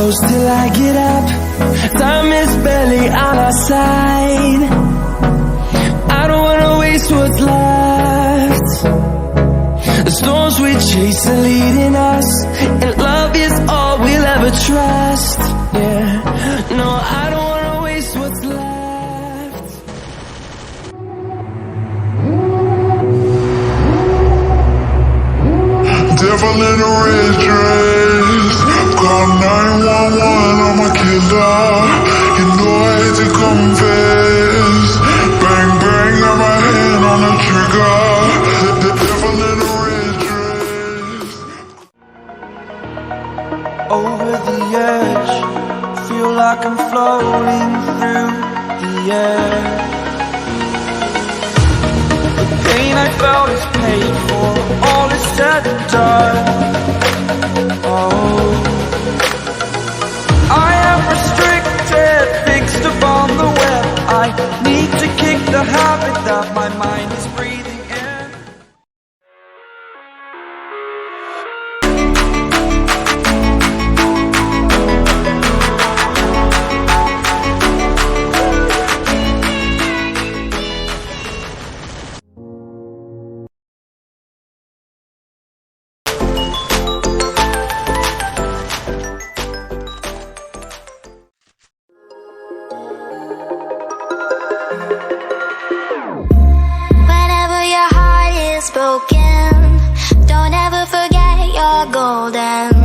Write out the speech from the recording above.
close till I get up. Time is barely on our side. I don't wanna waste what's left. The storms we chase are leading us, and love is all we'll ever trust. Yeah, no, I don't wanna waste what's left. Devil in a red dress, call 911, I'm a killer. You know I hate to confess. Bang bang, got my hand on the trigger. The devil in a red dress. Over the edge, feel like I'm floating through the air. The pain I felt is paid for, all is said and done. Oh, I am restricted, fixed upon the web. I need to kick the habit that my mind is breathing in. Broken, don't ever forget you're golden.